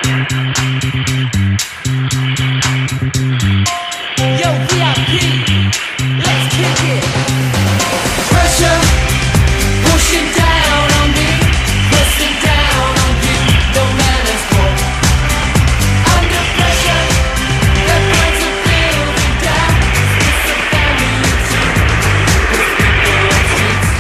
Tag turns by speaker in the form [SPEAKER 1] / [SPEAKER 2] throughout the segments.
[SPEAKER 1] Yo, VIP, let's kick it. Pressure, pushing down on me, pressing down on you, no manners for. Under pressure, that brings a building down. It's a family too. With people on streets.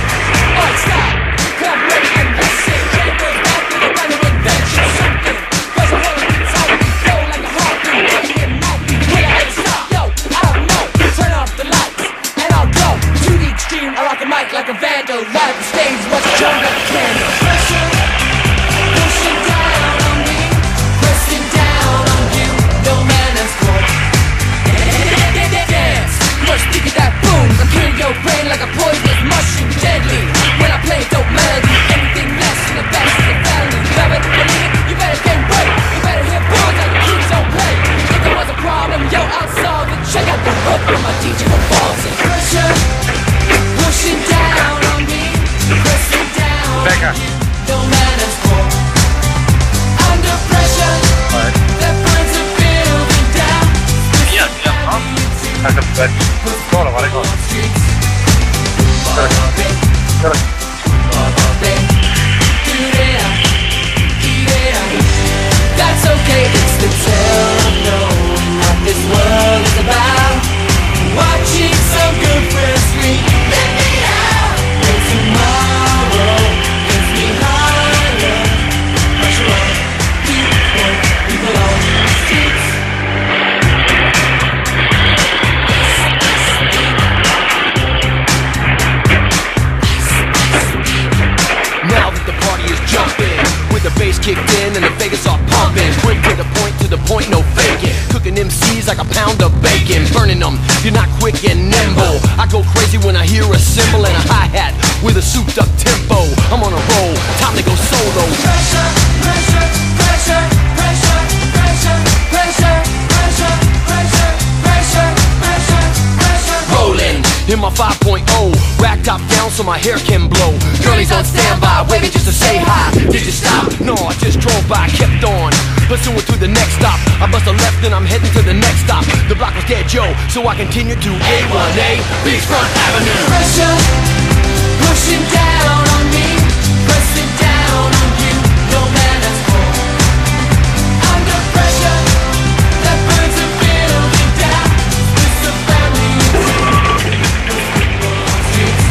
[SPEAKER 1] Alright, stop, clap ready and listen. Jailbirds back with a random invention. Something, cause I wanna be tight, we flow like a heartbeat, taking it night. Will I ever stop? Yo, I don't know. Turn off the lights, and I'll go to the extreme. I rock the mic like a vandal, light the stage, watch the jump like a candle. Pressure, pushing down on me, pressing down on you, no manners for. Dance, much bigger that boom. I'm killing your brain like a poisonous mushroom, deadly. When I play dope melody, anything less than the best is a felony. Love it, believe it, you better gain weight. You better hear boys like the kids don't play. If there was a problem, yo, I'll solve it. Check out the hook from my DJ for balls and pressure, pushing down on me, pressing down on you, no manners for. Under pressure, that burns a building down.
[SPEAKER 2] Kolla vad det går.
[SPEAKER 1] That's okay, it's the tale of knowing what this world is about. Watching some good friends sleep, let me out. And tomorrow gets me higher. Pressure on, people on the streets.
[SPEAKER 3] Now that the party is jumping, with the bass kicked in and the Vegas are pumping. Quick to the point, no faking. Cooking MCs like a pound of bacon. Burning them, you're not quick and nimble. I go crazy when I hear a cymbal and a hi-hat with a souped up tempo. I'm on a roll, time to go solo.
[SPEAKER 1] Pressure, pressure, pressure, pressure, pressure, pressure, pressure, pressure, pressure, pressure, pressure.
[SPEAKER 3] Rolling in my 5.0, rack top down so my hair can blow. Girlies on standby, waiting just to say hi. Did you stop? No, I just drove by, kept on pursuing to the next stop. I bust a left and I'm heading to the next stop. The block was dead, Joe, so I continued to A1A, Beachfront Avenue.
[SPEAKER 1] Pressure, pushing down on me, pressing down on you, no manners for. Under pressure, that burns a building down. It's a family too. People on streets.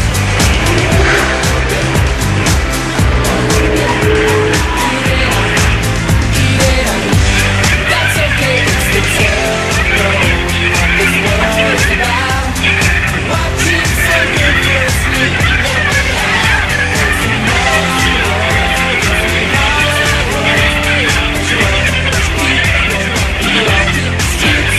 [SPEAKER 1] That's okay, it's the tale of knowing what this world is about. Watching some good friends sleep, let me out. And tomorrow gets me higher. People on the streets.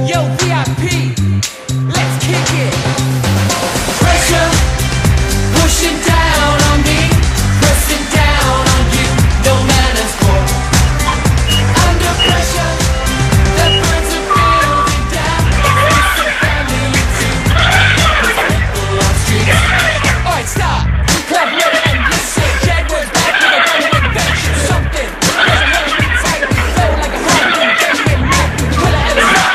[SPEAKER 1] Yo, VIP, let's kick it. Pressure, pushing down on me, pressing down on you, no manners for. Under pressure, that burns a building down. It's a family too. With people on streets. Alright, stop, clap ready and listen. Jaguars back with a random invention. Something, cause I wanna be tight, we flow like a heartbeat, taking it night. Will I ever stop?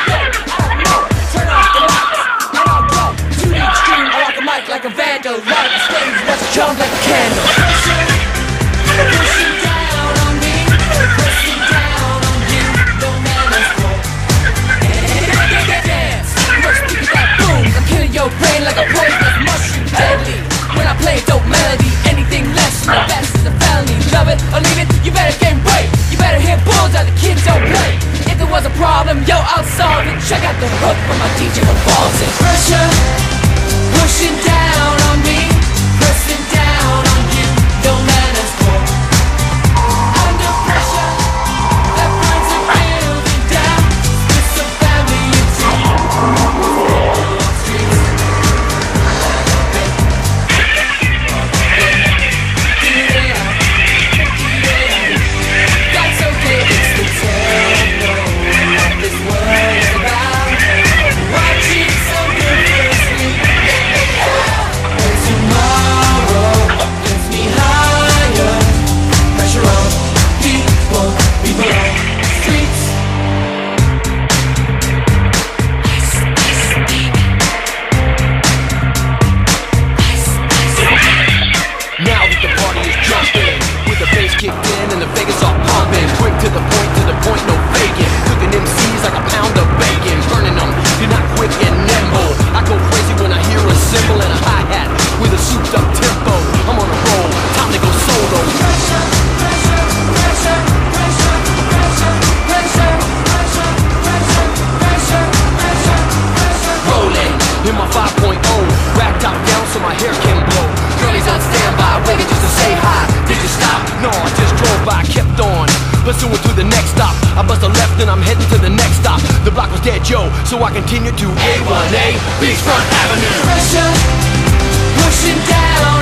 [SPEAKER 1] Turn off the lights, and I'll go to the extreme. I rock the mic like a vandal, light the stage, watch it jump like a candle. Pressure, pushing down on me, pressing down on you, no manners for. Dance, much bigger that boom. I'm killing your brain like a poisonous mushroom, deadly. When I play dope melody, anything less than the best is a felony. Love it or leave it, you better gain weight. You better hear bulls out the kids don't play. If there was a problem, yo, I'll solve it. Check out the hook from my DJ for balls and pressure, pushing down on me, pressing down on you, no manners for. Under pressure, that burns a building down. It's a family.
[SPEAKER 3] my hair can blow. Girlies on standby, waiting just to say hi. Did you stop? No, I just drove by, kept on pursuing through the next stop. I bust a left and I'm heading to the next stop. The block was dead, Joe, so I continued to A1A Beachfront Avenue.
[SPEAKER 1] Pressure pushing down